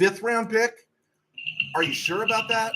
fifth round pick? Are you sure about that?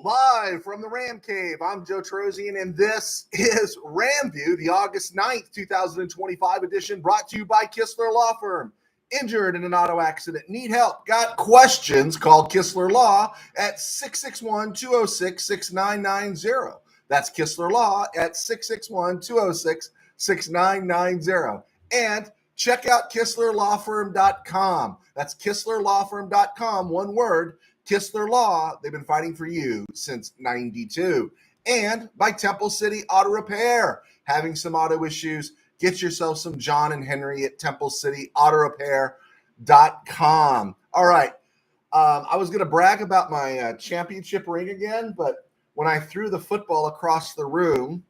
Live from the RamCave, I'm Joe Trozian, and this is RamView, the August 9th, 2025 edition, brought to you by Kistler Law Firm. Injured in an auto accident, need help, got questions? Call Kistler Law at 661-206-6990. That's Kistler Law at 661-206-6990. And check out KistlerLawFirm.com. That's KistlerLawFirm.com, one word. Kistler Law, they've been fighting for you since 92. And by Temple City Auto Repair. Having some auto issues, get yourself some John and Henry at TempleCityAutoRepair.com. All right. I was going to brag about my championship ring again, but when I threw the football across the room,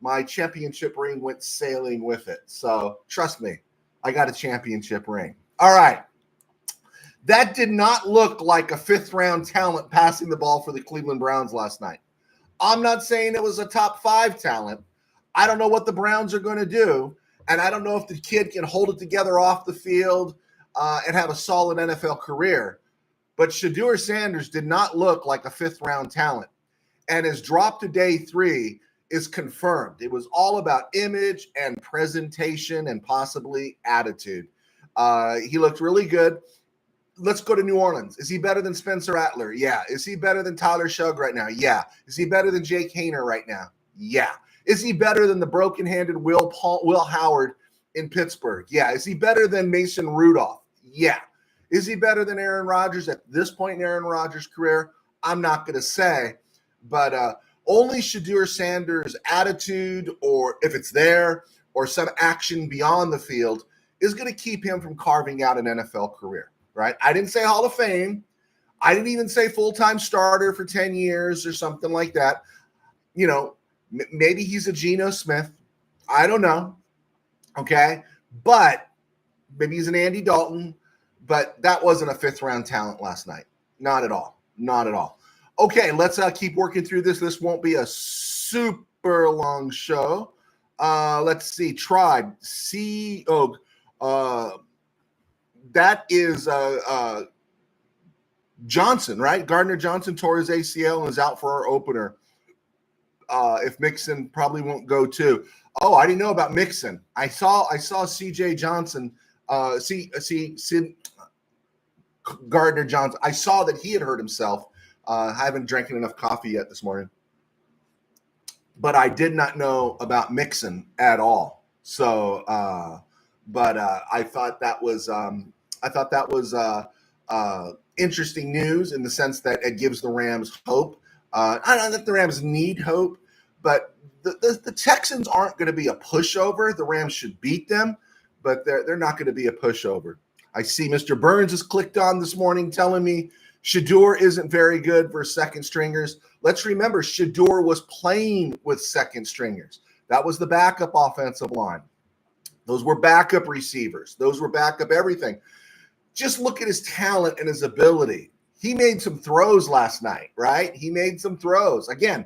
my championship ring went sailing with it. So trust me, I got a championship ring. All right. That did not look like a fifth-round talent passing the ball for the Cleveland Browns last night. I'm not saying it was a top 5 talent. I don't know what the Browns are going to do, and I don't know if the kid can hold it together off the field and have a solid NFL career. But Shedeur Sanders did not look like a fifth-round talent, and his drop to day 3 is confirmed. It was all about image and presentation and possibly attitude. He looked really good. Let's go to New Orleans. Is he better than Spencer Rattler? Yeah. Is he better than Tyler Shugg right now? Yeah. Is he better than Jake Haener right now? Yeah. Is he better than the broken-handed Will Howard in Pittsburgh? Yeah. Is he better than Mason Rudolph? Yeah. Is he better than Aaron Rodgers at this point in Aaron Rodgers' career? I'm not going to say, but only Shedeur Sanders' attitude, or if it's there, or some action beyond the field, is going to keep him from carving out an NFL career. Right? I didn't say Hall of Fame. I didn't even say full-time starter for 10 years or something like that. You know, maybe he's a Geno Smith. I don't know. Okay? But maybe he's an Andy Dalton. But that wasn't a fifth-round talent last night. Not at all. Not at all. Okay, let's keep working through this. This won't be a super long show. Let's see. Tribe. That is Johnson, right? Gardner Johnson tore his ACL and is out for our opener. If Mixon probably won't go too. Oh, I didn't know about Mixon. I saw CJ Johnson. Gardner Johnson. I saw that he had hurt himself. I haven't drank enough coffee yet this morning, but I did not know about Mixon at all. So, but I thought that was interesting news in the sense that it gives the Rams hope. I don't know that the Rams need hope, but the Texans aren't going to be a pushover. The Rams should beat them, but they're not going to be a pushover. I see Mr. Burns has clicked on this morning telling me Shedeur isn't very good for second stringers. Let's remember Shedeur was playing with second stringers. That was the backup offensive line. Those were backup receivers. Those were backup everything. Just look at his talent and his ability. He made some throws last night, right? He made some throws. Again,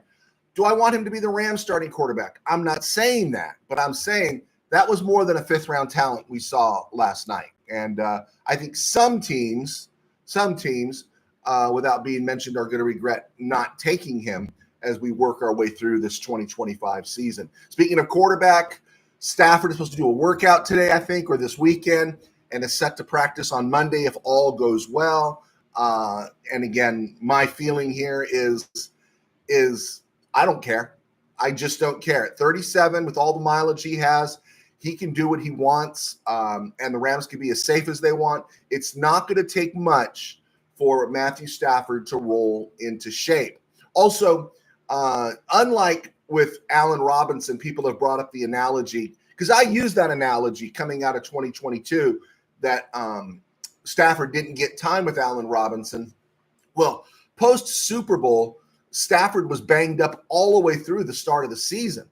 do I want him to be the Rams starting quarterback? I'm not saying that, but I'm saying that was more than a fifth-round talent we saw last night. And I think some teams, without being mentioned, are going to regret not taking him as we work our way through this 2025 season. Speaking of quarterback, Stafford is supposed to do a workout today, I think, or this weekend, and is set to practice on Monday if all goes well. And again, my feeling here is I don't care. I just don't care. At 37, with all the mileage he has, he can do what he wants, and the Rams can be as safe as they want. It's not going to take much for Matthew Stafford to roll into shape. Also, unlike with Allen Robinson, people have brought up the analogy, because I used that analogy coming out of 2022, that Stafford didn't get time with Allen Robinson. Well, post-Super Bowl, Stafford was banged up all the way through the start of the season.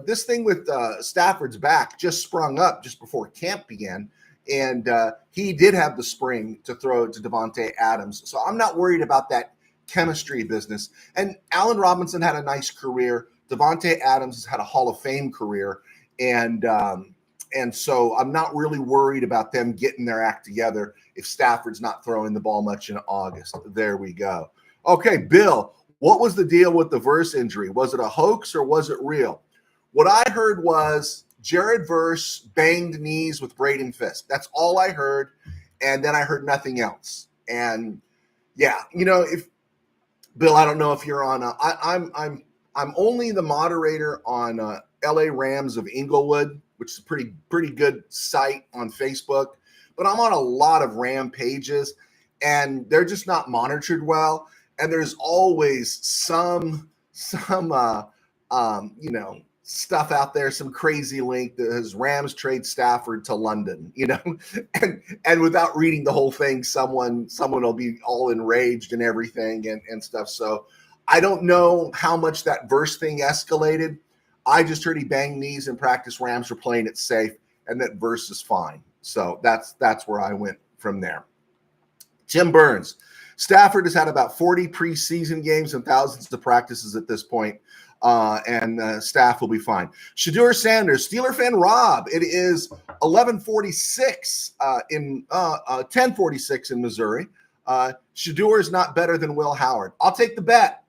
This thing with Stafford's back just sprung up just before camp began, and he did have the spring to throw to Devontae Adams. So I'm not worried about that chemistry business. And Allen Robinson had a nice career. Devontae Adams has had a Hall of Fame career. And so I'm not really worried about them getting their act together if Stafford's not throwing the ball much in August. There we go. Okay, Bill, what was the deal with the Verse injury? Was it a hoax or was it real? What I heard was Jared Verse banged knees with Braden Fisk. That's all I heard. And then I heard nothing else. And yeah, if Bill, I don't know if you're on. I'm only the moderator on LA Rams of Inglewood, which is a pretty good site on Facebook. But I'm on a lot of Ram pages, and they're just not monitored well. And there's always some stuff out there, some crazy link that has Rams trade Stafford to London, and without reading the whole thing, someone will be all enraged and everything and stuff. So I don't know how much that Verse thing escalated. I just heard he banged knees in practice. Rams were playing it safe, and that Verse is fine. So that's where I went from there. Tim Burns. Stafford has had about 40 preseason games and thousands of practices at this point, and staff will be fine. Shadur Sanders, Steeler fan Rob. It is 11:46 in 10:46 in Missouri. Shadur is not better than Will Howard. I'll take the bet.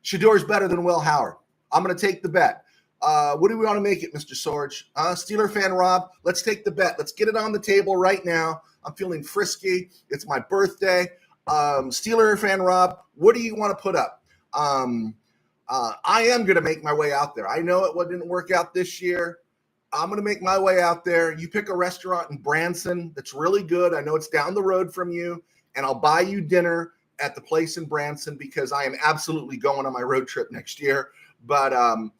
Shadur is better than Will Howard. I'm going to take the bet. What do we want to make it, Mr. Sorge? Steeler fan Rob, let's take the bet. Let's get it on the table right now. I'm feeling frisky. It's my birthday. Steeler fan Rob, what do you want to put up? I am going to make my way out there. I know it didn't work out this year. I'm going to make my way out there. You pick a restaurant in Branson that's really good. I know it's down the road from you, and I'll buy you dinner at the place in Branson because I am absolutely going on my road trip next year. But and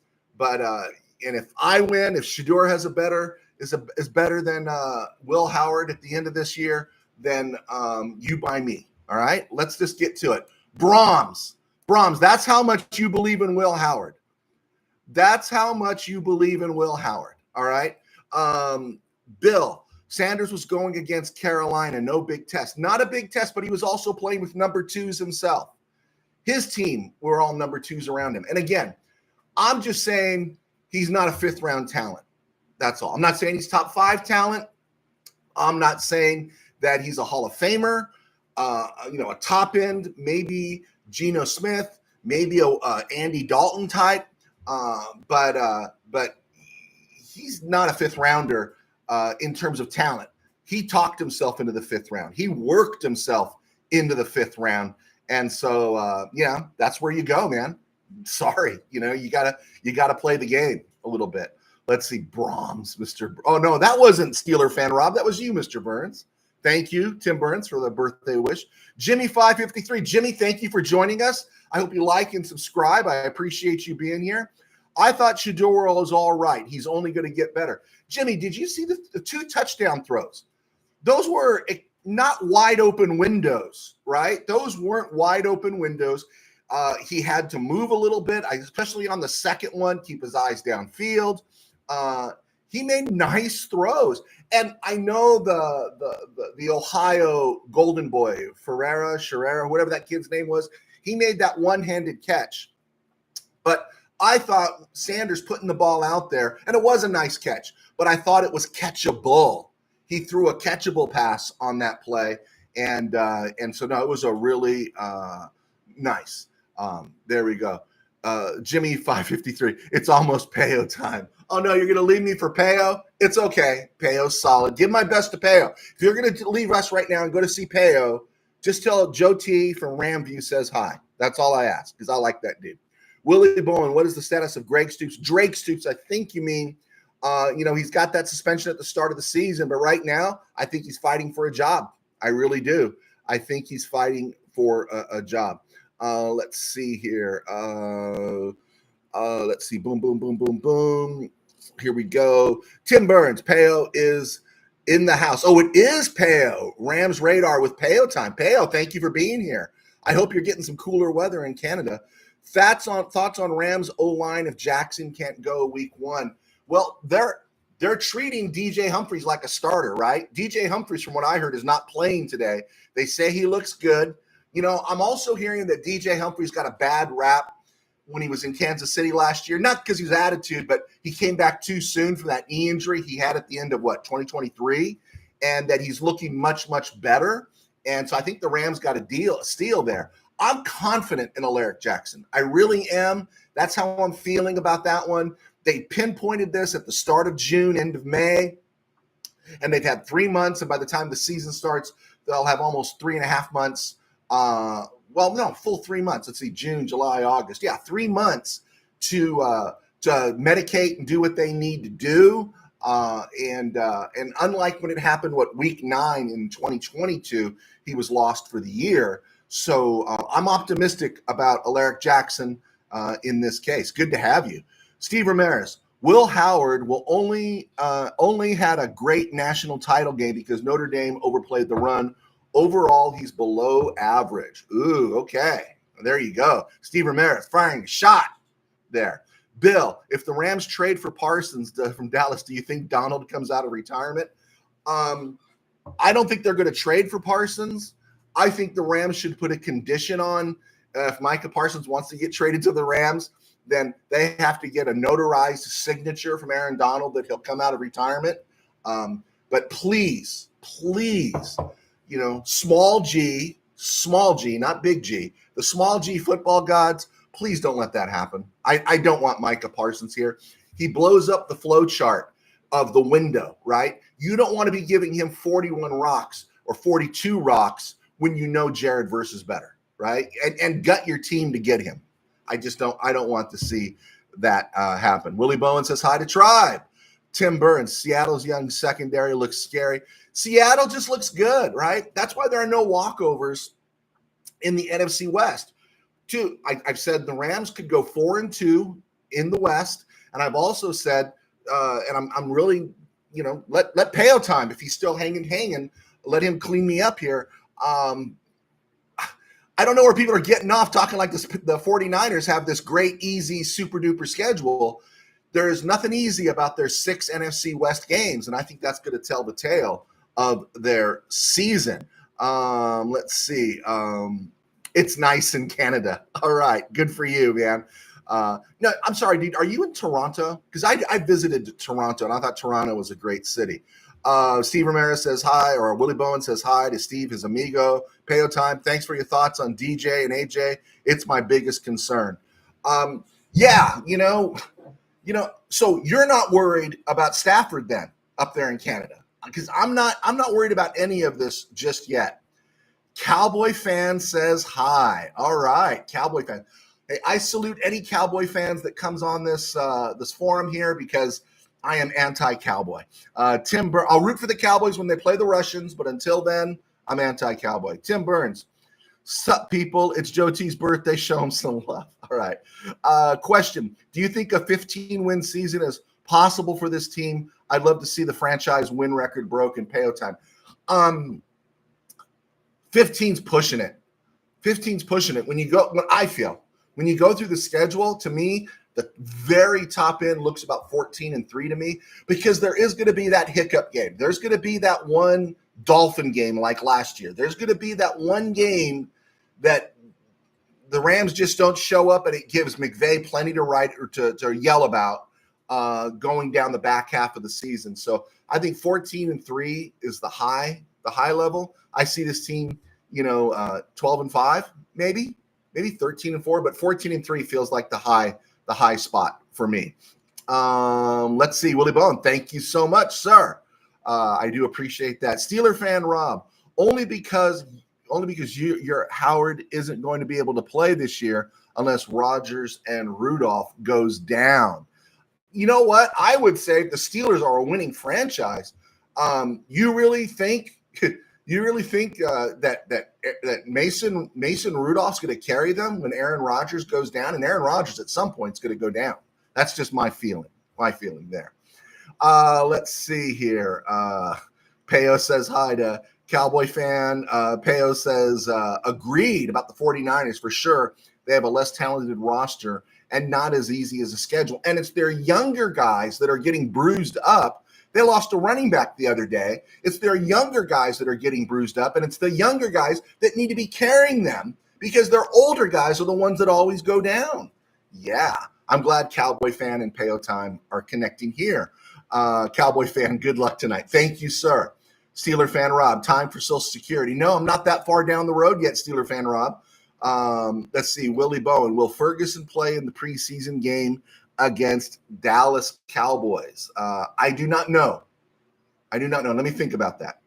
if I win, if Shadur has is better than Will Howard at the end of this year, then you buy me. All right, let's just get to it. Brahms, that's how much you believe in Will Howard. That's how much you believe in Will Howard. All right. Bill, Sanders was going against Carolina. No big test. Not a big test, but he was also playing with number twos himself. His team were all number twos around him. And again, I'm just saying he's not a fifth-round talent. That's all. I'm not saying he's top 5 talent. I'm not saying that he's a Hall of Famer. A top end, maybe Geno Smith, maybe a Andy Dalton type, but he's not a fifth rounder in terms of talent. He talked himself into the 5th round. He worked himself into the 5th round, and so that's where you go, man. Sorry, you gotta play the game a little bit. Let's see, Brahms, Oh no, that wasn't Steeler fan Rob. That was you, Mr. Burns. Thank you, Tim Burns, for the birthday wish. Jimmy553. Jimmy, thank you for joining us. I hope you like and subscribe. I appreciate you being here. I thought Shadur was all right. He's only going to get better. Jimmy, did you see the 2 touchdown throws? Those were not wide open windows, right? Those weren't wide open windows. He had to move a little bit, especially on the second one, keep his eyes downfield. He made nice throws. And I know the Ohio Golden Boy, Sherrera, whatever that kid's name was, he made that one-handed catch. But I thought Sanders putting the ball out there, and it was a nice catch, but I thought it was catchable. He threw a catchable pass on that play, and so no, it was a really nice. There we go. Jimmy 553. It's almost Peo time. Oh no, you're going to leave me for Peo? It's okay. Peo's solid. Give my best to Peo. If you're going to leave us right now and go to see Peo, just tell Joe T from RamView says hi. That's all I ask because I like that dude. Willie Bowen, what is the status of Greg Stoops? Drake Stoops, I think you mean. He's got that suspension at the start of the season, but right now I think he's fighting for a job. I really do. I think he's fighting for a job. Let's see here. Let's see. Boom, boom, boom, boom, boom. Here we go. Tim Burns, Peo is in the house. Oh, it is Peo. Rams Radar with Peo time. Peo, thank you for being here. I hope you're getting some cooler weather in Canada. Thoughts on Rams O-line if Jackson can't go week 1? Well, they're treating DJ Humphries like a starter, right? DJ Humphries, from what I heard, is not playing today. They say he looks good. I'm also hearing that DJ Humphries got a bad rap when he was in Kansas City last year, not because he's attitude, but he came back too soon for that knee injury he had at the end of 2023, and that he's looking much, much better. And so I think the Rams got a steal there. I'm confident in Alaric Jackson. I really am. That's how I'm feeling about that one. They pinpointed this at the start of June, end of May, and they've had 3 months. And by the time the season starts, they'll have almost 3.5 months. Full 3 months. Let's see, June, July, August. Yeah, 3 months to medicate and do what they need to do. And unlike when it happened, week 9 in 2022, he was lost for the year. So I'm optimistic about Alaric Jackson in this case. Good to have you. Steve Ramirez, Will Howard will only had a great national title game because Notre Dame overplayed the run. Overall, he's below average. Ooh, okay. There you go. Steve Ramirez firing a shot there. Bill, if the Rams trade for Parsons from Dallas, do you think Donald comes out of retirement? I don't think they're going to trade for Parsons. I think the Rams should put a condition on if Micah Parsons wants to get traded to the Rams, then they have to get a notarized signature from Aaron Donald that he'll come out of retirement. But please, small G, not big G, the small G football gods, please don't let that happen. I don't want Micah Parsons here. He blows up the flow chart of the window, right? You don't want to be giving him 41 rocks or 42 rocks when you know Jared Verse is better, right? And gut your team to get him. I don't want to see that happen. Willie Bowen says hi to Tribe. Tim Burns, Seattle's young secondary looks scary. Seattle just looks good, right? That's why there are no walkovers in the NFC West. I've said the Rams could go 4-2 in the West, and I've also said, and I'm really, let Paytime, if he's still hanging, let him clean me up here. I don't know where people are getting off talking like this. The 49ers have this great, easy, super duper schedule. There's nothing easy about their 6 NFC West games, and I think that's going to tell the tale of their season. Let's see. It's nice in Canada. All right. Good for you, man. No, I'm sorry, dude. Are you in Toronto? Because I visited Toronto, and I thought Toronto was a great city. Steve Ramirez says hi, or Willie Bowen says hi to Steve, his amigo. Payo Time, thanks for your thoughts on DJ and AJ. It's my biggest concern. So you're not worried about Stafford then up there in Canada? Because I'm not worried about any of this just yet. Cowboy fan says hi. All right, Cowboy fan. Hey, I salute any Cowboy fans that comes on this forum here because I am anti-Cowboy. Tim Burns, I'll root for the Cowboys when they play the Russians, but until then, I'm anti-Cowboy. Tim Burns, sup, people? It's Joe T's birthday. Show him some love. All right. Question: do you think a 15-win season is possible for this team? I'd love to see the franchise win record broken. Payo Time. 15's pushing it. 15's pushing it. When you go through the schedule, to me, the very top end looks about 14-3 to me, because there is going to be that hiccup game. There's going to be that one Dolphin game like last year. There's going to be that one game that the Rams just don't show up, and it gives McVay plenty to write or to yell about going down the back half of the season. So I think 14-3 is the high level. I see this team, 12-5, maybe 13-4, but 14-3 feels like the high spot for me. Let's see, Willie Bowen, thank you so much, sir. I do appreciate that. Steeler fan Rob, only because your Howard isn't going to be able to play this year unless Rodgers and Rudolph goes down. You know what? I would say the Steelers are a winning franchise. You really think that Mason Rudolph's going to carry them when Aaron Rodgers goes down? And Aaron Rodgers at some point is going to go down. That's just my feeling there. Let's see here. Payo says hi to Cowboy fan. Payo says agreed about the 49ers for sure. They have a less talented roster and not as easy as a schedule. And it's their younger guys that are getting bruised up They lost a running back the other day. It's their younger guys that are getting bruised up, and it's the younger guys that need to be carrying them because their older guys are the ones that always go down. Yeah, I'm glad Cowboy fan and Paytime are connecting here. Cowboy fan, good luck tonight. Thank you, sir. Steeler fan Rob, time for Social Security. No, I'm not that far down the road yet, Steeler fan Rob. Let's see, Willie Bowen. Will Ferguson play in the preseason game against Dallas Cowboys? I do not know. Let me think about that.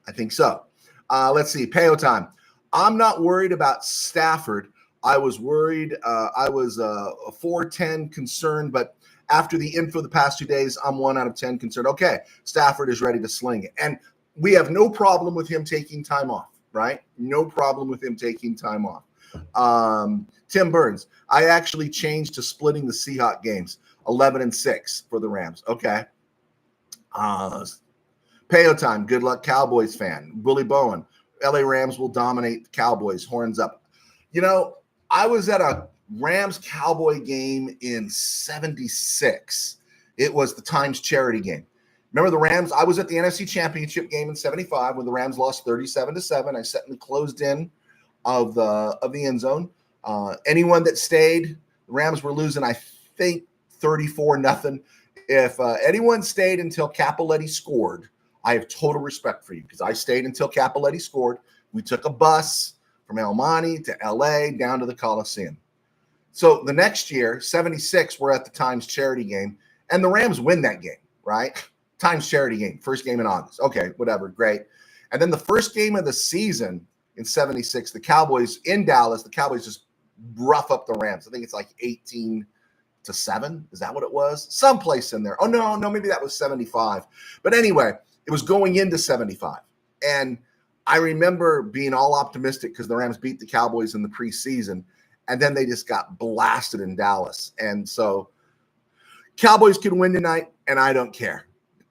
I think so. Let's see, Payo time. I'm not worried about Stafford. I was worried. I was a 4-10 concerned, but after the info the past 2 days, I'm 1 out of 10 concerned. Okay, Stafford is ready to sling it. And we have no problem with him taking time off, right? No problem with him taking time off. Tim Burns, I actually changed to splitting the Seahawks games, 11-6 for the Rams. Okay. Payo time, good luck Cowboys fan. Willie Bowen, LA Rams will dominate the Cowboys, horns up. You know, I was at a Rams Cowboy game in 76. It was the Times charity game. Remember the Rams? I was at the NFC Championship game in 75 when the Rams lost 37-7. I sat in the closed in of the end zone. Anyone that stayed, the Rams were losing, I think, 34-0. If anyone stayed until Capoletti scored, I have total respect for you because I stayed until Capoletti scored. We took a bus from El Monte to LA down to the Coliseum. So the next year, 76, we're at the Times charity game, and the Rams win that game, right? Times charity game, first game in August. Okay, whatever, great. And then the first game of the season in 76, the Cowboys in Dallas, the Cowboys just rough up the Rams. I think it's like 18-7. Is that what it was? Someplace in there. Oh, no, maybe that was 75. But anyway, it was going into 75. And I remember being all optimistic because the Rams beat the Cowboys in the preseason, and then they just got blasted in Dallas. And so Cowboys can win tonight, and I don't care.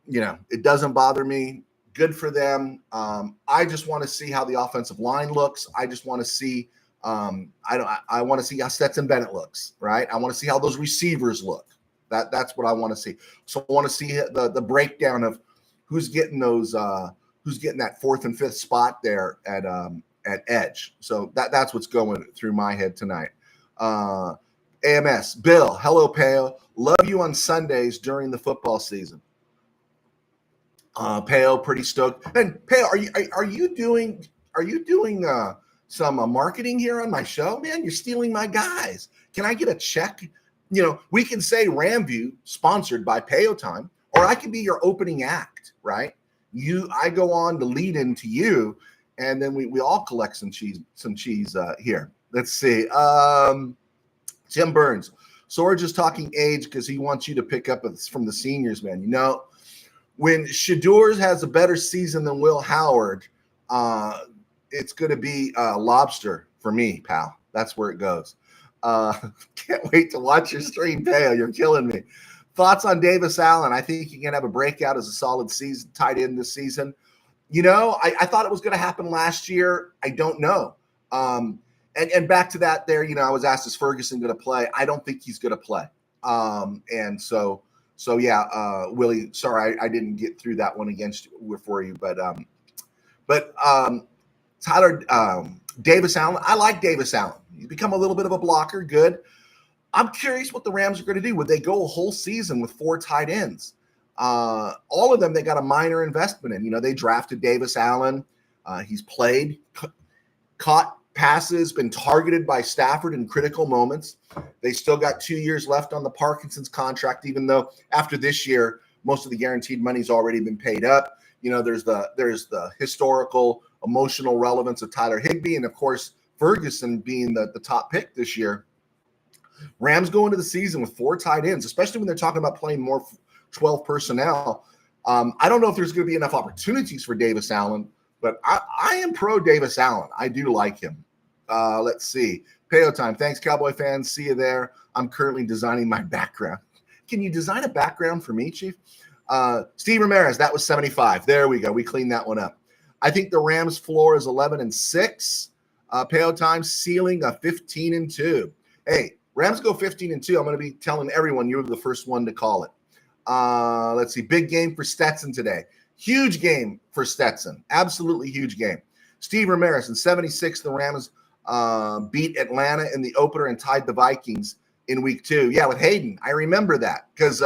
You know, it doesn't bother me. Good for them. I just want to see how the offensive line looks. I just want to see I want to see how Stetson Bennett looks, right? I want to see how those receivers look. That's what I want to see. So I want to see the breakdown of who's getting those who's getting that 4th and 5th spot there at edge. So that's what's going through my head tonight. AMS, Bill, hello, Peo. Love you on Sundays during the football season. Peo, pretty stoked. And Peo, are you doing some marketing here on my show, man? You're stealing my guys. Can I get a check? You know, we can say RamView sponsored by Paytime, or I can be your opening act, right? I go on to lead into you, and then we all collect some cheese here. Let's see. Tim Burns. So we're just talking age because he wants you to pick up from the seniors, man. You know, when Shadors has a better season than Will Howard, it's going to be Lobster for me, pal. That's where it goes. Can't wait to watch your stream, Pale. You're killing me. Thoughts on Davis Allen? I think he can have a breakout as a solid season tight end this season. You know, I thought it was going to happen last year. I don't know. And back to that there, you know, I was asked, is Ferguson going to play? I don't think he's going to play. And so yeah, Willie, sorry, I didn't get through that one against you for you, but Tyler, Davis Allen, I like Davis Allen. You become a little bit of a blocker, good. I'm curious what the Rams are going to do. Would they go a whole season with 4 tight ends? All of them, they got a minor investment in. You know, they drafted Davis Allen. He's played, caught passes, been targeted by Stafford in critical moments. They still got 2 years left on the Parkinson's contract, even though after this year, most of the guaranteed money's already been paid up. You know, there's the historical, emotional relevance of Tyler Higbee, and of course, Ferguson being the top pick this year. Rams go into the season with 4 tight ends, especially when they're talking about playing more 12 personnel. I don't know if there's going to be enough opportunities for Davis Allen, but I am pro Davis Allen. I do like him. Let's see. Payo time. Thanks, Cowboy fans. See you there. I'm currently designing my background. Can you design a background for me, Chief? Steve Ramirez, that was 75. There we go. We cleaned that one up. I think the Rams floor is 11-6. Payo time, ceiling a 15-2. Hey, Rams go 15-2. I'm going to be telling everyone you're the first one to call it. Let's see. Big game for Stetson today. Huge game for Stetson. Absolutely huge game. Steve Ramirez in 76, the Rams beat Atlanta in the opener and tied the Vikings in week 2. Yeah, with Hayden. I remember that because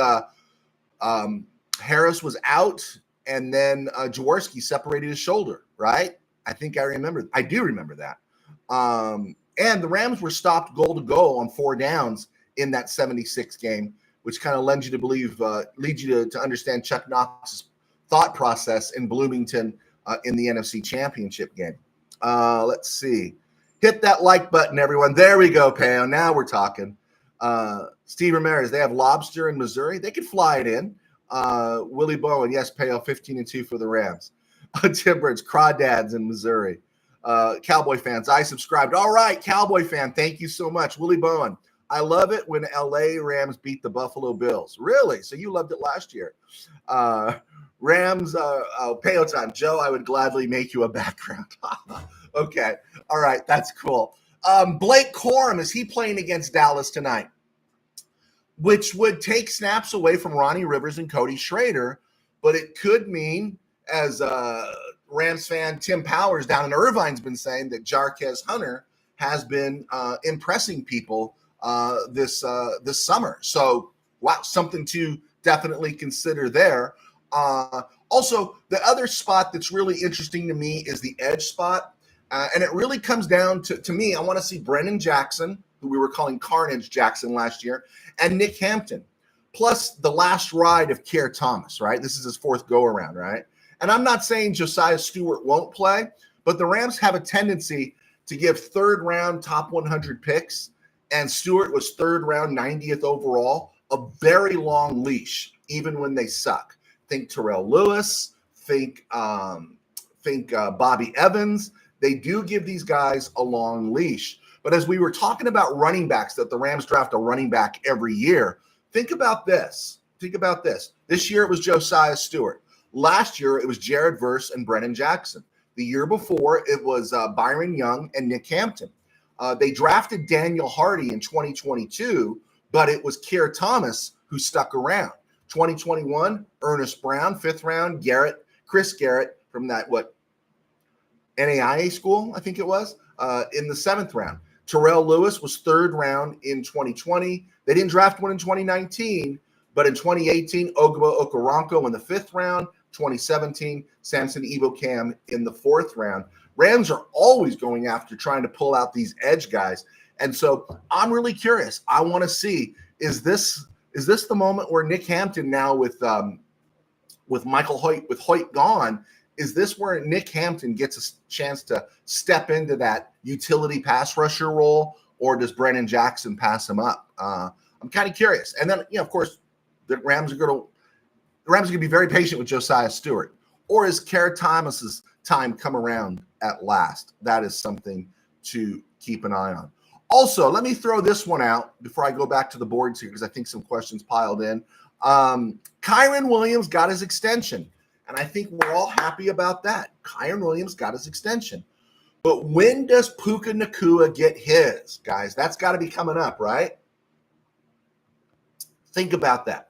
Harris was out and then Jaworski separated his shoulder, right? I think I remember. I do remember that. And the Rams were stopped goal to goal on 4 downs in that 76 game, which kind of leads you to understand Chuck Knox's thought process in Bloomington in the NFC Championship game. Let's see. Hit that like button, everyone. There we go, Peo. Now we're talking. Steve Ramirez, they have lobster in Missouri. They could fly it in. Willie Bowen, yes, Peo, 15-2 for the Rams. Tim Burns, crawdads in Missouri. Cowboy fans, I subscribed. All right, Cowboy fan, thank you so much. Willie Bowen, I love it when LA Rams beat the Buffalo Bills. Really? So you loved it last year. Rams, Peo time. Joe, I would gladly make you a background. Okay. All right. That's cool. Blake Corum, is he playing against Dallas tonight? Which would take snaps away from Ronnie Rivers and Cody Schrader, but it could mean, as Rams fan Tim Powers down in Irvine's been saying, that Jarquez Hunter has been impressing people this summer. So, wow, something to definitely consider there. Also, the other spot that's really interesting to me is the edge spot. And it really comes down to me, I want to see Brennan Jackson, who we were calling Carnage Jackson last year, and Nick Hampton, plus the last ride of Keir Thomas, right? This is his 4th go-around, right? And I'm not saying Josiah Stewart won't play, but the Rams have a tendency to give 3rd-round top 100 picks, and Stewart was 3rd round, 90th overall, a very long leash, even when they suck. Think Terrell Lewis, think Bobby Evans. They do give these guys a long leash. But as we were talking about running backs, that the Rams draft a running back every year, think about this. This year it was Josiah Stewart. Last year it was Jared Verse and Brennan Jackson. The year before it was Byron Young and Nick Hampton. They drafted Daniel Hardy in 2022, but it was Keir Thomas who stuck around. 2021, Ernest Brown, 5th round, Chris Garrett from that, NAIA school, I think it was, in the 7th round. Terrell Lewis was 3rd round in 2020. They didn't draft one in 2019, but in 2018, Ogbo Okoronkwo in the 5th round. 2017, Samson Ebokam in the 4th round. Rams are always going after trying to pull out these edge guys. And so I'm really curious. I want to see, is this the moment where Nick Hampton now with Michael Hoyt, with Hoyt gone, is this where Nick Hampton gets a chance to step into that utility pass rusher role, or does Brennan Jackson pass him up? I'm kind of curious. And then, of course, the Rams are going to be very patient with Josiah Stewart. Or is Keir Thomas's time come around at last? That is something to keep an eye on. Also, let me throw this one out before I go back to the boards here, because I think some questions piled in. Kyren Williams got his extension, and I think we're all happy about that. Kyren Williams got his extension. But when does Puka Nacua get his, guys? That's got to be coming up, right? Think about that.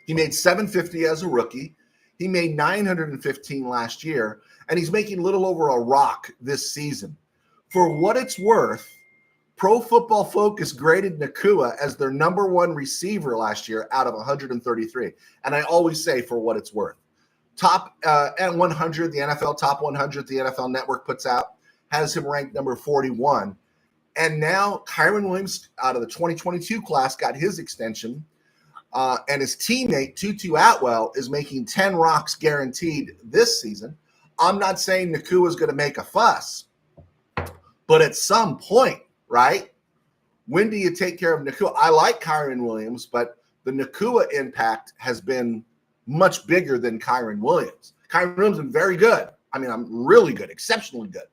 He made $750 as a rookie. He made $915 last year, and he's making a little over a rock this season. For what it's worth, Pro Football Focus graded Nacua as their number 1 receiver last year out of 133. And I always say for what it's worth. Top at 100, the NFL Top 100, the NFL Network puts out, has him ranked number 41. And now Kyren Williams out of the 2022 class got his extension. And his teammate, Tutu Atwell, is making 10 rocks guaranteed this season. I'm not saying Nacua is going to make a fuss, but at some point, right, when do you take care of Nacua? I like Kyren Williams, but the Nacua impact has been much bigger than Kyren Williams. Kyren Williams has been very good. I mean, I'm really good, exceptionally good.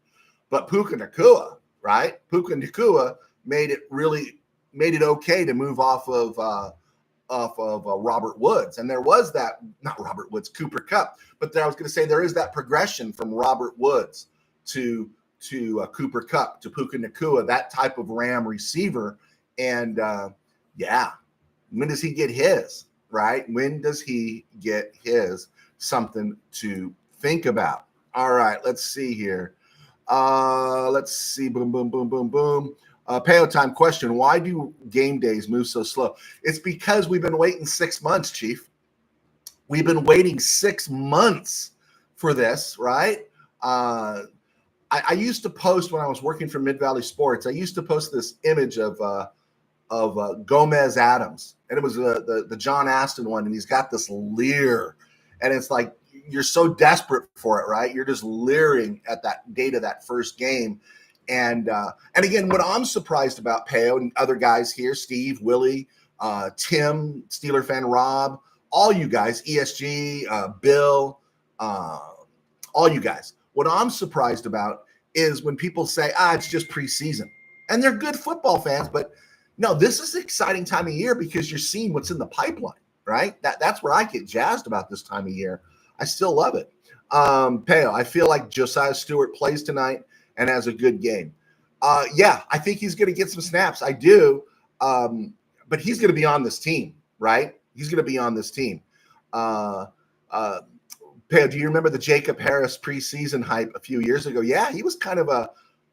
But Puka Nacua, right? Puka Nacua made it okay to move off of Robert Woods. And there was that, not Robert Woods, Cooper Kupp. But I was going to say there is that progression from Robert Woods to Cooper Kupp to Puka Nacua, that type of Ram receiver. And when does he get his? right? When does he get his? Something to think about. All right, let's see here. Let's see. Boom, boom, boom, boom, boom. Payo time question. Why do game days move so slow? It's because we've been waiting 6 months, Chief. We've been waiting 6 months for this, right? I used to post when I was working for Mid Valley Sports. I used to post this image of Gomez Adams, and it was the John Aston one, and he's got this leer, and it's like you're so desperate for it, right? You're just leering at that date of that first game, and again, what I'm surprised about Payo and other guys here, Steve, Willie, Tim, Steeler fan Rob, all you guys, ESG, Bill, all you guys. What I'm surprised about is when people say, it's just preseason. And they're good football fans, but no, this is an exciting time of year because you're seeing what's in the pipeline, right? That's where I get jazzed about this time of year. I still love it. Payo, I feel like Josiah Stewart plays tonight and has a good game. Yeah, I think he's going to get some snaps. I do. But he's going to be on this team, right? He's going to be on this team. Payo, do you remember the Jacob Harris preseason hype a few years ago? Yeah, he was kind of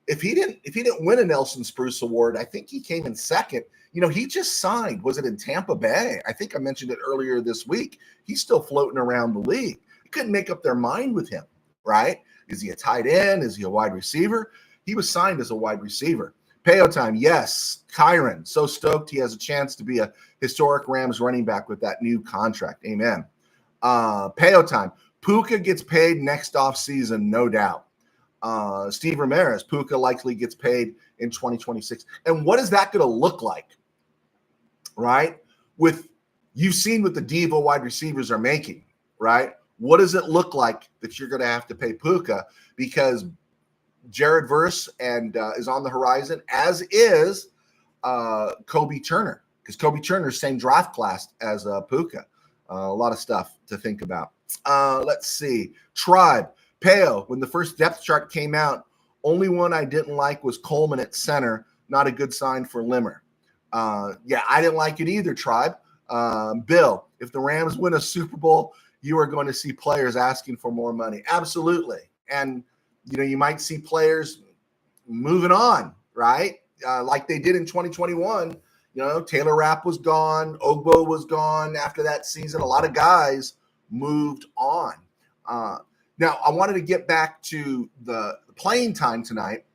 if he didn't win a Nelson Spruce Award, I think he came in second. He just signed. Was it in Tampa Bay? I think I mentioned it earlier this week. He's still floating around the league. They couldn't make up their mind with him, right? Is he a tight end? Is he a wide receiver? He was signed as a wide receiver. Payo time, yes. Kyron, so stoked he has a chance to be a historic Rams running back with that new contract. Amen. Payo time. Puka gets paid next offseason, no doubt. Steve Ramirez, Puka likely gets paid in 2026. And what is that going to look like, right? You've seen what the Diva wide receivers are making, right? What does it look like that you're going to have to pay Puka? Because Jared Verse is on the horizon, as is Kobe Turner, because Kobe Turner's same draft class as Puka. A lot of stuff to think about. Let's see. Tribe. Payo, when the first depth chart came out, only one I didn't like was Coleman at center. Not a good sign for Limmer. Yeah, I didn't like it either, Tribe. Bill, if the Rams win a Super Bowl, you are going to see players asking for more money. Absolutely. And, you might see players moving on, right? Like they did in 2021. Taylor Rapp was gone. Ogbo was gone after that season. A lot of guys moved on. Now, I wanted to get back to the playing time tonight.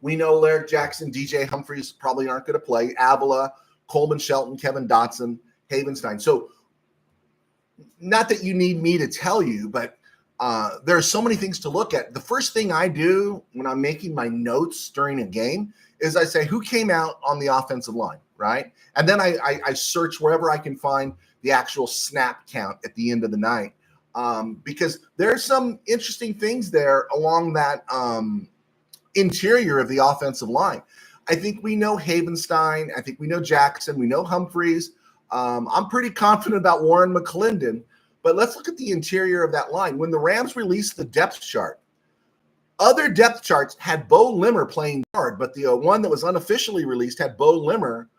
We know Larry Jackson, DJ Humphries probably aren't going to play. Avila, Coleman Shelton, Kevin Dotson, Havenstein. So not that you need me to tell you, but there are so many things to look at. The first thing I do when I'm making my notes during a game is I say, who came out on the offensive line, right? And then I search wherever I can find the actual snap count at the end of the night, because there are some interesting things there along that interior of the offensive line. I think we know Havenstein. I think we know Jackson. We know Humphreys. I'm pretty confident about Warren McClendon. But let's look at the interior of that line. When the Rams released the depth chart, other depth charts had Bo Limmer playing guard, but the one that was unofficially released had Bo Limmer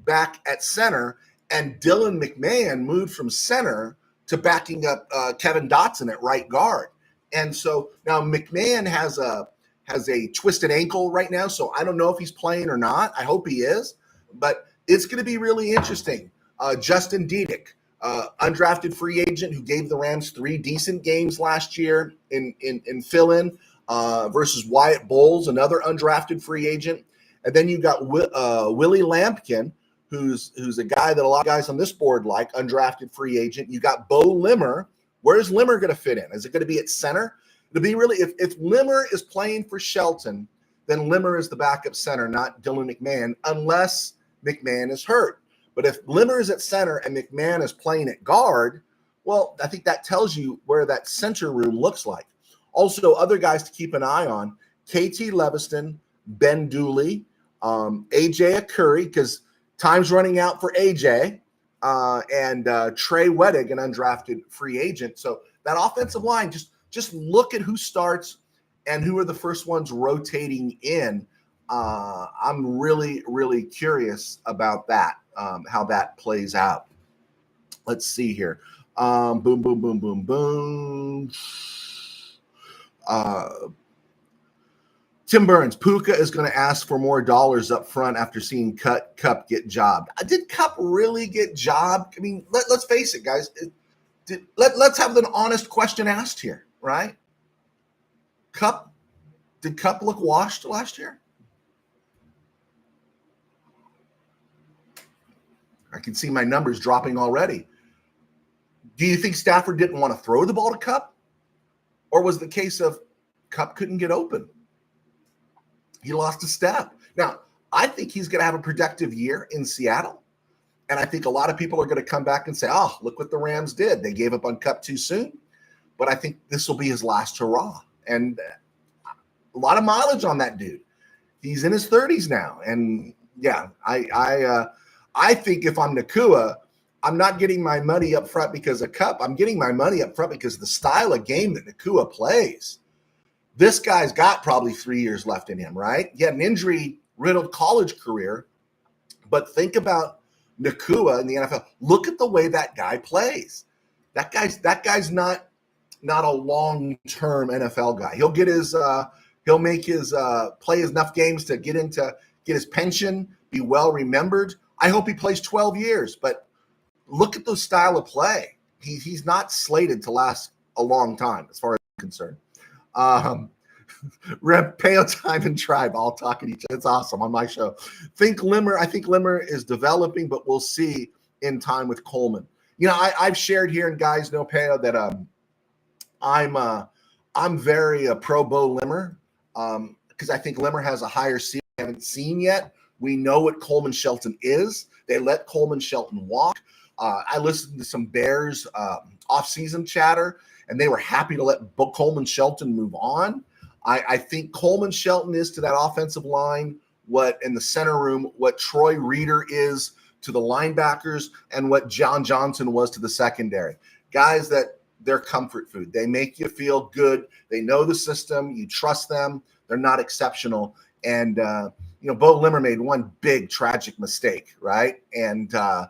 back at center, and Dylan McMahon moved from center to backing up Kevin Dotson at right guard. And so now McMahon has a twisted ankle right now, so I don't know if he's playing or not. I hope he is, but it's going to be really interesting. Justin Diedick, undrafted free agent who gave the Rams 3 decent games last year in fill-in versus Wyatt Bowles, another undrafted free agent. And then you got Willie Lampkin, who's a guy that a lot of guys on this board like, undrafted free agent. You got Bo Limmer. Where's Limmer going to fit in? Is it going to be at center? It'll be really, if Limmer is playing for Shelton, then Limmer is the backup center, not Dylan McMahon, unless McMahon is hurt. But if Limmer is at center and McMahon is playing at guard, well, I think that tells you where that center room looks like. Also, other guys to keep an eye on, KT Leviston, Ben Dooley, AJ Akuri, because time's running out for AJ, and Trey Wettig, an undrafted free agent. So that offensive line, just look at who starts and who are the first ones rotating in. I'm really, really curious about that, how that plays out. Let's see here. Boom, boom, boom, boom, boom. Tim Burns, Puka is going to ask for more dollars up front after seeing Cup get jobbed. Did Cup really get jobbed? I mean, let's face it, guys. Let's have an honest question asked here, right? Did Cup look washed last year? I can see my numbers dropping already. Do you think Stafford didn't want to throw the ball to Cup? Or was the case of Cup couldn't get open? He lost a step. Now, I think he's going to have a productive year in Seattle. And I think a lot of people are going to come back and say, oh, look what the Rams did. They gave up on Cup too soon. But I think this will be his last hurrah. And a lot of mileage on that dude. He's in his 30s now. And, yeah, I think if I'm Nakua, I'm not getting my money up front because of Cup. I'm getting my money up front because of the style of game that Nakua plays. This guy's got probably 3 years left in him, right? He had an injury-riddled college career, but think about Nakua in the NFL. Look at the way that guy plays. That guy's not a long-term NFL guy. He'll get his he'll make his play enough games to get his pension, be well remembered. I hope he plays 12 years, but look at the style of play. He's not slated to last a long time as far as I'm concerned. Paytime and Tribe all talking to each other. It's awesome on my show. I think Limmer is developing, but we'll see in time with Coleman. You know, I've shared here, and guys know Payo that I'm very pro Bo Limmer because I think Limmer has a higher ceiling we haven't seen yet. We know what Coleman Shelton is. They let Coleman Shelton walk. I listened to some Bears off-season chatter, and they were happy to let Coleman Shelton move on. I think Coleman Shelton is to that offensive line what in the center room, what Troy Reeder is to the linebackers, and what John Johnson was to the secondary. Guys that they're comfort food. They make you feel good. They know the system. You trust them. They're not exceptional. And, Bo Limmer made one big tragic mistake, right? And, I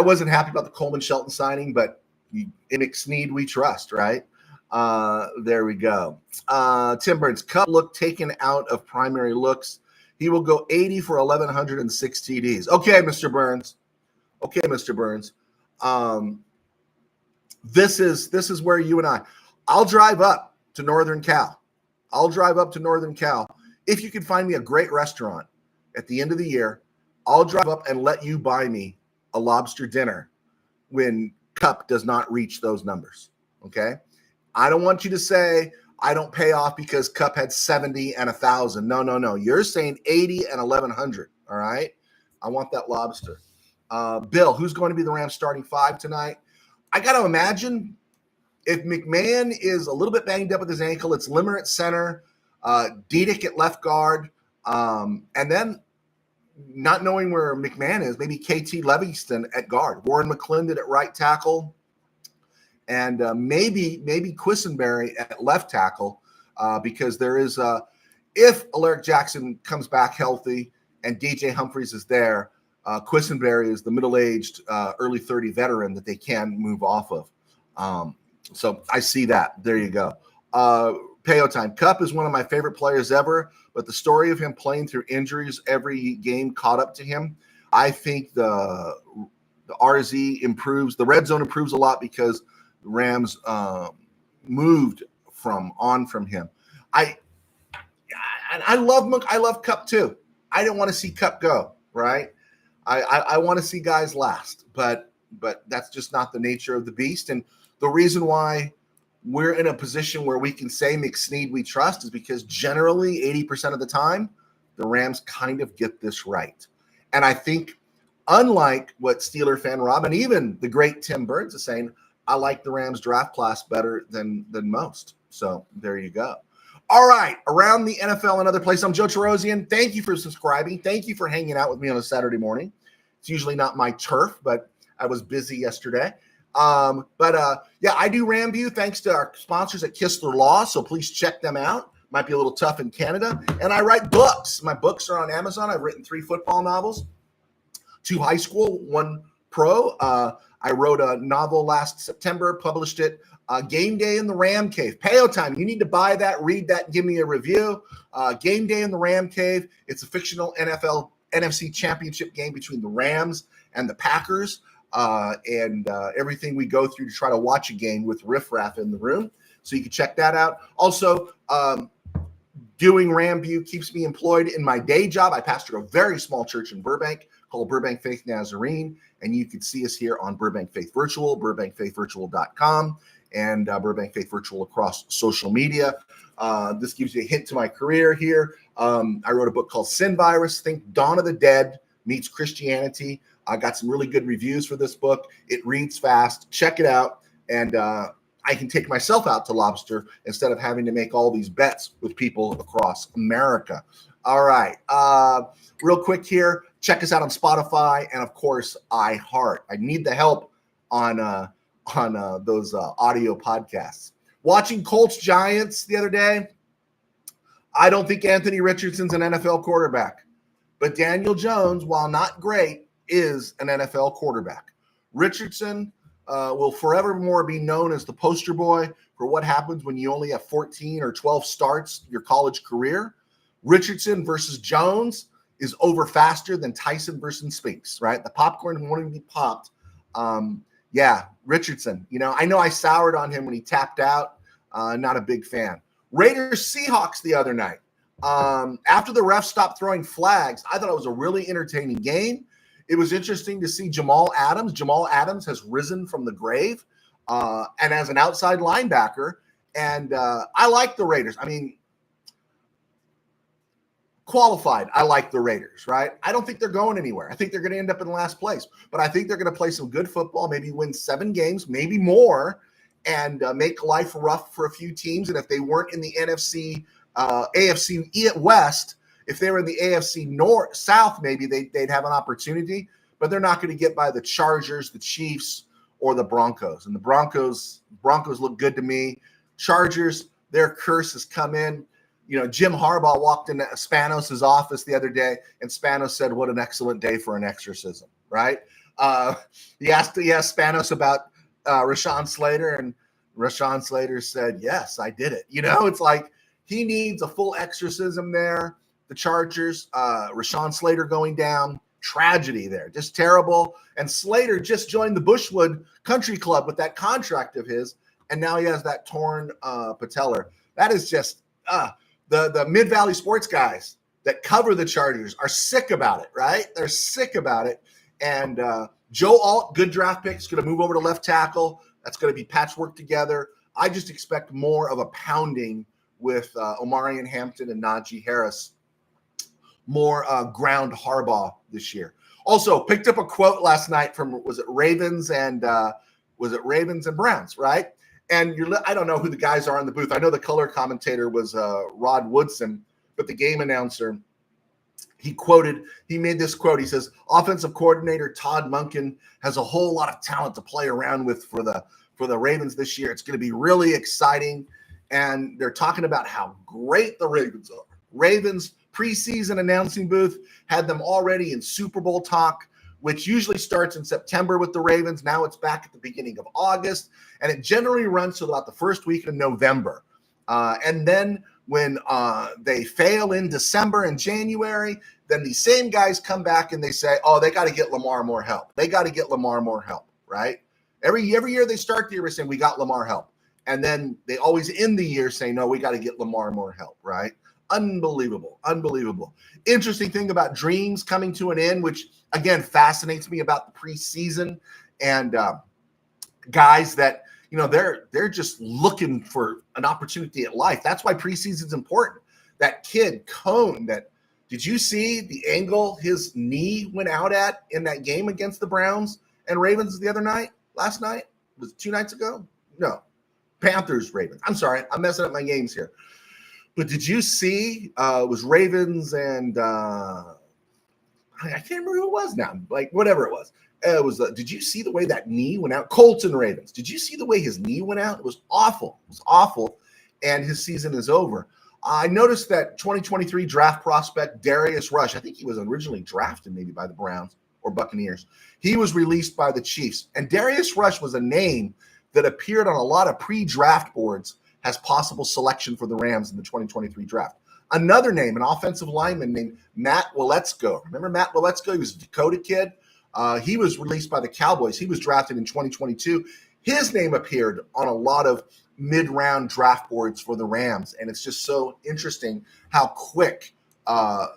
wasn't happy about the Coleman Shelton signing, but in McSneed we trust, right? There we go. Tim Burns, Cup look taken out of primary looks. He will go 80 for 1,106 TDs. Okay, Mr. Burns. This is where you and I'll drive up to Northern Cal. If you can find me a great restaurant at the end of the year, I'll drive up and let you buy me a lobster dinner when Cup does not reach those numbers. Okay. I don't want you to say I don't pay off because Cup had 70 and 1,000. No. You're saying 80 and 1,100. All right. I want that lobster. Bill, who's going to be the Rams starting five tonight? I got to imagine if McMahon is a little bit banged up with his ankle, it's Limmer at center, Diedick at left guard, and then not knowing where McMahon is, maybe KT Livingston at guard, Warren McClendon at right tackle, and maybe Quisenberry at left tackle because there is if Alaric Jackson comes back healthy and DJ Humphries is there, Quisenberry is the middle-aged, early 30 veteran that they can move off of. So I see that. There you go. Payo time. Cup is one of my favorite players ever, but the story of him playing through injuries every game caught up to him. I think the RZ improves. The red zone improves a lot because the Rams moved from him. I love Cup too. I didn't want to see Cup go, right? I want to see guys last, but that's just not the nature of the beast. And the reason why we're in a position where we can say McSneed we trust is because generally 80% of the time, the Rams kind of get this right. And I think unlike what Steeler fan Rob and even the great Tim Burns is saying, I like the Rams draft class better than most. So there you go. All right, around the NFL and other places, I'm Joe Terosian. Thank you for subscribing. Thank you for hanging out with me on a Saturday morning. It's usually not my turf, but I was busy yesterday. I do RamView thanks to our sponsors at Kistler Law, so please check them out. Might be a little tough in Canada. And I write books. My books are on Amazon. I've written 3 football novels. 2 high school, 1 pro. I wrote a novel last September, published it. Game Day in the RamCave. Paytime. You need to buy that, read that, and give me a review. Game Day in the RamCave. It's a fictional NFL NFC Championship game between the Rams and the Packers, and everything we go through to try to watch a game with riffraff in the room. So you can check that out. Also, doing RamView keeps me employed in my day job. I pastor a very small church in Burbank called Burbank Faith Nazarene, and you can see us here on Burbank Faith Virtual, burbankfaithvirtual.com, and Burbank Faith Virtual across social media. This gives you a hint to my career here. I wrote a book called Sin Virus, Think Dawn of the Dead Meets Christianity. I got some really good reviews for this book. It reads fast. Check it out. And I can take myself out to lobster instead of having to make all these bets with people across America. All right. Real quick here, check us out on Spotify and, of course, iHeart. I need the help on those audio podcasts. Watching Colts Giants the other day, I don't think Anthony Richardson's an NFL quarterback. But Daniel Jones, while not great, is an NFL quarterback. Richardson will forevermore be known as the poster boy for what happens when you only have 14 or 12 starts your college career. Richardson versus Jones is over faster than Tyson versus Spinks, right? The popcorn won't even be popped. Yeah, Richardson. I know I soured on him when he tapped out. Not a big fan. Raiders Seahawks the other night. After the refs stopped throwing flags, I thought it was a really entertaining game. It was interesting to see Jamal Adams. Jamal Adams has risen from the grave and as an outside linebacker. And I like the Raiders. I mean, qualified, I like the Raiders, right? I don't think they're going anywhere. I think they're going to end up in last place. But I think they're going to play some good football, maybe win 7 games, maybe more, and make life rough for a few teams. And if they weren't in the AFC West, if they were in the AFC North, South, maybe they'd have an opportunity. But they're not going to get by the Chargers, the Chiefs, or the Broncos. And the Broncos look good to me. Chargers, their curse has come in. Jim Harbaugh walked into Spanos' office the other day, and Spanos said, "What an excellent day for an exorcism," right? He asked Spanos about Rashawn Slater, and Rashawn Slater said, "Yes, I did it." It's like he needs a full exorcism there. The Chargers, Rashawn Slater going down, tragedy there, just terrible. And Slater just joined the Bushwood Country Club with that contract of his, and now he has that torn patellar. That is just the Mid-Valley sports guys that cover the Chargers are sick about it, right? They're sick about it. And Joe Alt, good draft pick, is going to move over to left tackle. That's going to be patchwork together. I just expect more of a pounding with Omarion Hampton and Najee Harris. More ground Harbaugh this year. Also, picked up a quote last night from, was it Ravens and Browns, right? And I don't know who the guys are in the booth. I know the color commentator was Rod Woodson, but the game announcer, he made this quote. He says, offensive coordinator Todd Monken has a whole lot of talent to play around with for the Ravens this year. It's going to be really exciting. And they're talking about how great the Ravens are. Ravens preseason announcing booth had them already in Super Bowl talk, which usually starts in September with the Ravens. Now it's back at the beginning of August, and it generally runs to about the first week of November. And then when they fail in December and January, then the same guys come back and they say, oh, they got to get Lamar more help. They got to get Lamar more help, right? Every year they start the year saying, we got Lamar help. And then they always end the year saying, no, we got to get Lamar more help, right? Unbelievable. Interesting thing about dreams coming to an end, which again fascinates me about the preseason and guys that they're just looking for an opportunity at life. That's why preseason is important. That kid Cone, did you see the angle his knee went out at in that game against the Browns and Ravens last night? Was it 2 nights ago? No, Panthers Ravens. I'm sorry, I'm messing up my games here. But did you see it was Ravens and I can't remember who it was now, like whatever it was. It was did you see the way that knee went out? Colts and Ravens. Did you see the way his knee went out? It was awful. And his season is over. I noticed that 2023 draft prospect Darius Rush, I think he was originally drafted maybe by the Browns. or Buccaneers. He was released by the Chiefs. And Darius Rush was a name that appeared on a lot of pre-draft boards as possible selection for the Rams in the 2023 draft. Another name, an offensive lineman named Matt Waletzko. Remember Matt Waletzko? He was a Dakota kid. He was released by the Cowboys. He was drafted in 2022. His name appeared on a lot of mid-round draft boards for the Rams, and it's just so interesting how quick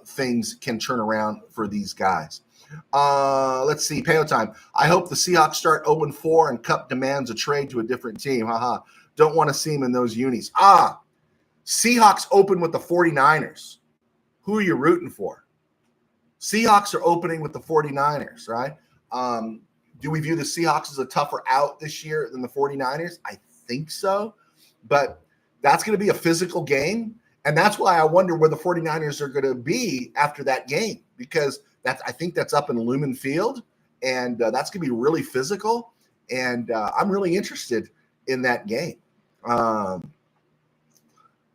things can turn around for these guys. Let's see, Paytime. I hope the Seahawks start 0-4 and Cup demands a trade to a different team. Don't want to see him in those unis. Seahawks open with the 49ers. Who are you rooting for? Seahawks are opening with the 49ers, right? Do we view the Seahawks as a tougher out this year than the 49ers? I think so, but that's going to be a physical game, and that's why I wonder where the 49ers are going to be after that game, because I think that's up in Lumen Field, and that's going to be really physical, and I'm really interested in that game.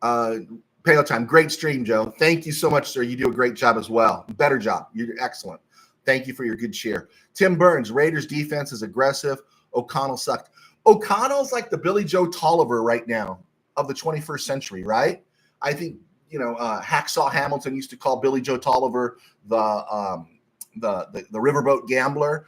Paytime, great stream, Joe. Thank you so much, sir. You do a great job as well. Better job. You're excellent. Thank you for your good share. Tim Burns, Raiders defense is aggressive. O'Connell sucked. O'Connell's like the Billy Joe Tolliver right now of the 21st century, right? I think, Hacksaw Hamilton used to call Billy Joe Tolliver the riverboat gambler.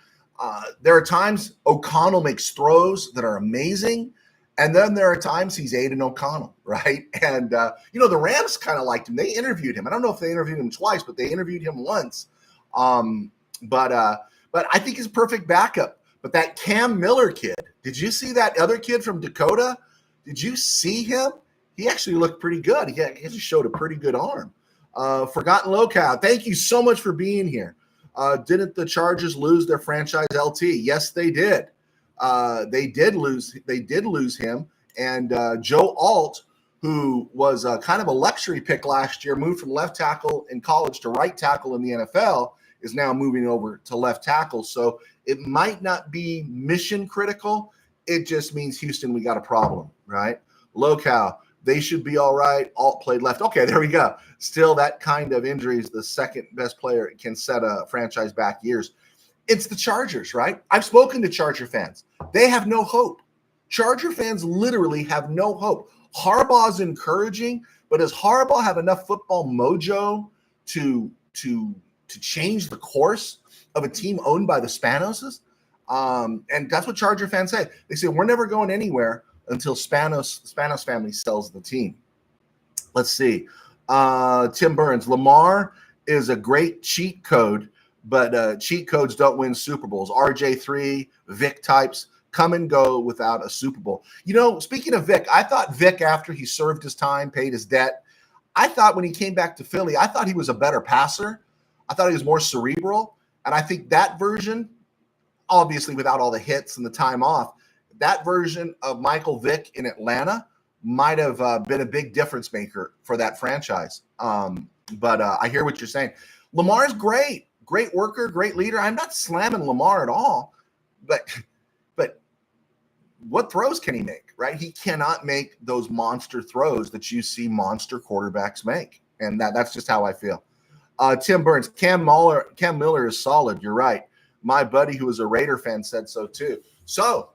There are times O'Connell makes throws that are amazing, and then there are times he's Aiden O'Connell, right? And, the Rams kind of liked him. They interviewed him. I don't know if they interviewed him twice, but they interviewed him once. But I think he's a perfect backup. But that Cam Miller kid, did you see that other kid from Dakota? Did you see him? He actually looked pretty good. He just showed a pretty good arm. Forgotten Locale, thank you so much for being here. Didn't the Chargers lose their franchise LT? Yes, they did. They did lose him. And Joe Alt, who was kind of a luxury pick last year, moved from left tackle in college to right tackle in the NFL, is now moving over to left tackle. So it might not be mission critical. It just means, Houston, we got a problem, right? Locale, they should be all right. Alt played left. Okay, there we go. Still, that kind of injury is the second best player can set a franchise back years. It's the Chargers, right? I've spoken to Charger fans. They have no hope. Charger fans literally have no hope. Harbaugh's encouraging, but does Harbaugh have enough football mojo to change the course of a team owned by the Spanoses? And that's what Charger fans say. They say, we're never going anywhere until Spanos family sells the team. Let's see. Tim Burns, Lamar is a great cheat code, but cheat codes don't win Super Bowls. RJ3, Vic types come and go without a Super Bowl. Speaking of Vic, I thought Vic, after he served his time, paid his debt, I thought when he came back to Philly, I thought he was a better passer. I thought he was more cerebral. And I think that version, obviously without all the hits and the time off, that version of Michael Vick in Atlanta might have been a big difference maker for that franchise. But I hear what you're saying. Lamar's great worker, great leader. I'm not slamming Lamar at all, but what throws can he make, right? He cannot make those monster throws that you see monster quarterbacks make. And that's just how I feel. Tim Burns, Cam Miller is solid. You're right. My buddy who is a Raider fan said so too. So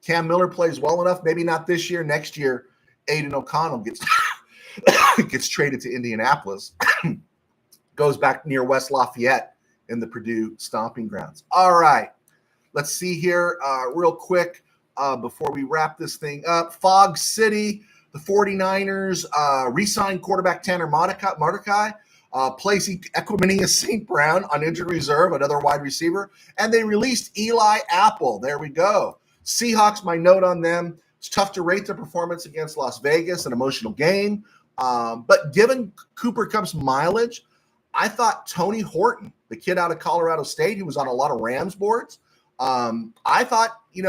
Cam Miller plays well enough. Maybe not this year. Next year, Aiden O'Connell gets traded to Indianapolis, goes back near West Lafayette in the Purdue stomping grounds. All right. Let's see here real quick before we wrap this thing up. Fog City, the 49ers re-signed quarterback Tanner Mordecai. Plays Equimania St. Brown on injured reserve, another wide receiver. And they released Eli Apple. There we go. Seahawks, my note on them, it's tough to rate their performance against Las Vegas, an emotional game. But given Cooper Kupp's mileage, I thought Tony Horton, the kid out of Colorado State, who was on a lot of Rams boards, I thought, he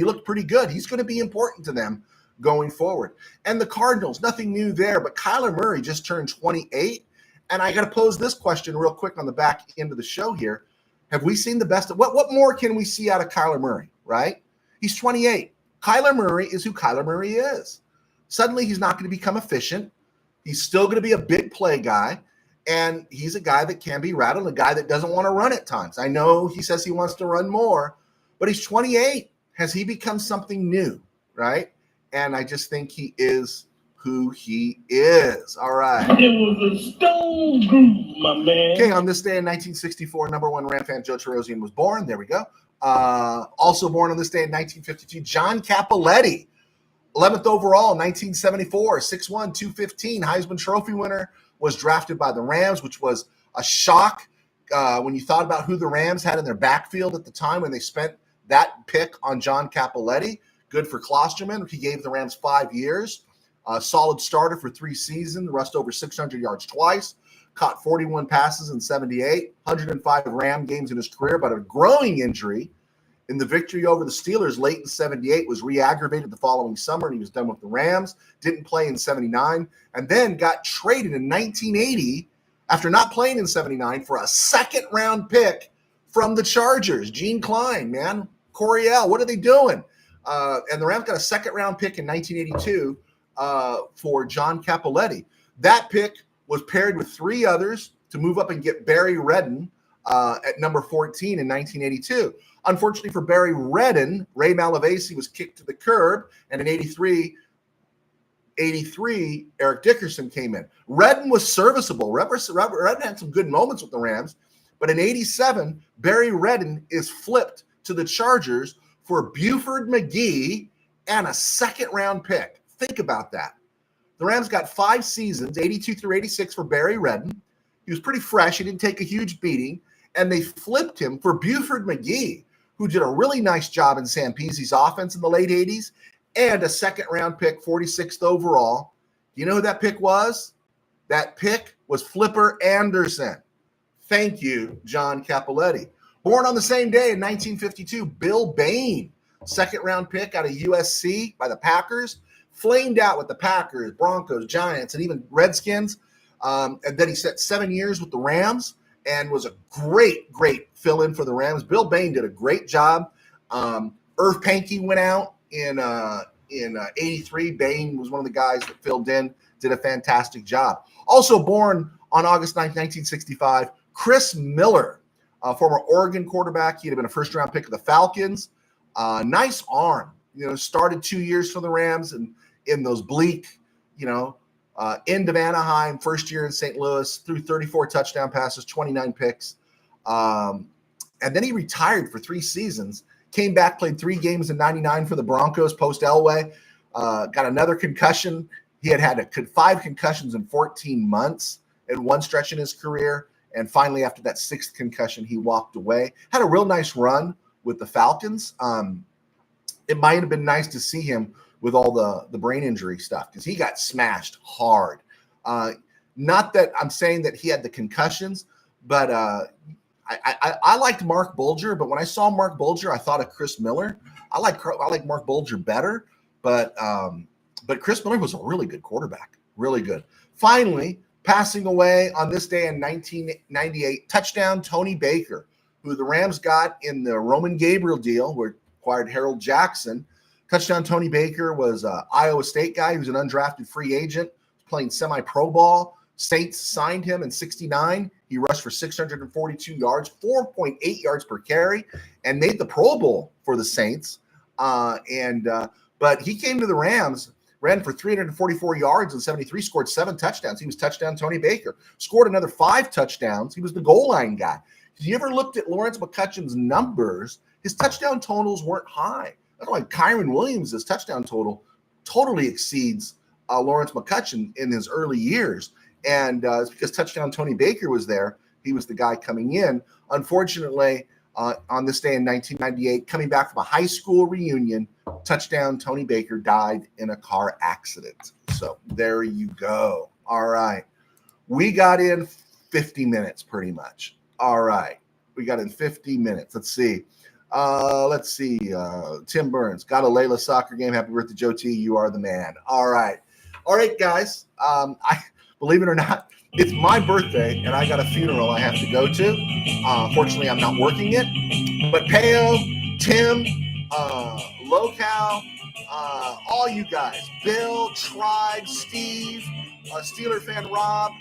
looked pretty good. He's going to be important to them going forward. And the Cardinals, nothing new there, but Kyler Murray just turned 28. And I got to pose this question real quick on the back end of the show here. Have we seen the best of what more can we see out of Kyler Murray, right? He's 28. Kyler Murray is who Kyler Murray is. Suddenly he's not going to become efficient. He's still going to be a big play guy. And he's a guy that can be rattled, a guy that doesn't want to run at times. I know he says he wants to run more, but he's 28. Has he become something new, right? And I just think he is who he is. All right. It was a stone groove, my man. Okay, on this day in 1964, number one Ram fan Joe Terosian was born. There we go. Also born on this day in 1952, John Cappelletti, 11th overall, 1974, 6'1", 215, Heisman Trophy winner, was drafted by the Rams, which was a shock when you thought about who the Rams had in their backfield at the time when they spent that pick on John Cappelletti. Good for Klosterman. He gave the Rams 5 years. Solid starter for 3 seasons, rushed over 600 yards twice, caught 41 passes in 78, 105 Ram games in his career, but a growing injury in the victory over the Steelers late in 78 was re-aggravated the following summer, and he was done with the Rams, didn't play in 79, and then got traded in 1980 after not playing in 79 for a second-round pick from the Chargers. Gene Klein, man, Coryell, what are they doing? And the Rams got a second-round pick in 1982 for John Cappelletti. That pick was paired with 3 others to move up and get Barry Redden at number 14 in 1982. Unfortunately for Barry Redden, Ray Malavasi was kicked to the curb, and in 83, Eric Dickerson came in. Redden was serviceable. Redden had some good moments with the Rams, but in 87, Barry Redden is flipped to the Chargers for Buford McGee and a second-round pick. Think about that. The Rams got 5 seasons, 82 through 86 for Barry Redden. He was pretty fresh. He didn't take a huge beating, and they flipped him for Buford McGee, who did a really nice job in Sam Peasy's offense in the late 80s, and a second-round pick, 46th overall. You know who that pick was? That pick was Flipper Anderson. Thank you, John Cappelletti. Born on the same day in 1952, Bill Bain, second-round pick out of USC by the Packers, flamed out with the Packers, Broncos, Giants, and even Redskins. And then he spent 7 years with the Rams and was a great fill-in for the Rams. Bill Bain did a great job. Irv Pankey went out in 83. Bain was one of the guys that filled in, did a fantastic job. Also born on August 9th, 1965, Chris Miller, former Oregon quarterback. He had been a first-round pick of the Falcons. Nice arm. Started 2 years for the Rams and in those bleak, end of Anaheim, first year in St. Louis, threw 34 touchdown passes, 29 picks. And then he retired for 3 seasons, came back, played 3 games in 99 for the Broncos post Elway, got another concussion. He had 5 concussions in 14 months in one stretch in his career. And finally, after that 6th concussion, he walked away. Had a real nice run with the Falcons. It might have been nice to see him with all the brain injury stuff because he got smashed hard. Not that I'm saying that he had the concussions, but I liked Mark Bulger. But when I saw Mark Bulger, I thought of Chris Miller. I like Mark Bulger better, but Chris Miller was a really good quarterback, really good. Finally, passing away on this day in 1998, touchdown Tony Baker, who the Rams got in the Roman Gabriel deal, where acquired Harold Jackson. Touchdown Tony Baker was an Iowa State guy. He was an undrafted free agent, playing semi-pro ball. Saints signed him in 69. He rushed for 642 yards, 4.8 yards per carry, and made the Pro Bowl for the Saints. But he came to the Rams, ran for 344 yards and 73, scored 7 touchdowns. He was touchdown Tony Baker. Scored another 5 touchdowns. He was the goal line guy. If you ever looked at Lawrence McCutcheon's numbers, his touchdown totals weren't high. That's why Kyron Williams' touchdown total totally exceeds Lawrence McCutcheon in his early years. And it's because touchdown Tony Baker was there. He was the guy coming in. Unfortunately, on this day in 1998, coming back from a high school reunion, touchdown Tony Baker died in a car accident. So there you go. All right. We got in 50 minutes pretty much. All right. We got in 50 minutes. Let's see. Tim Burns, got a Layla soccer game. Happy birthday, Joe T. You are the man. All right, guys. I believe it or not, it's my birthday, and I got a funeral I have to go to. Fortunately, I'm not working it. But Peo, Tim, Local, all you guys, Bill, Tribe, Steve, Steeler fan Rob,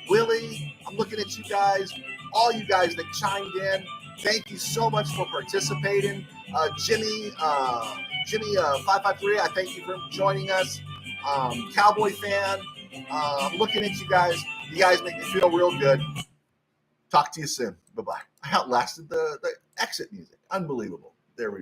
Willie, I'm looking at you guys, all you guys that chimed in. Thank you so much for participating. Jimmy 553, I thank you for joining us. Cowboy fan, I'm looking at you guys. You guys make me feel real good. Talk to you soon. Bye-bye. I outlasted the exit music. Unbelievable. There we go.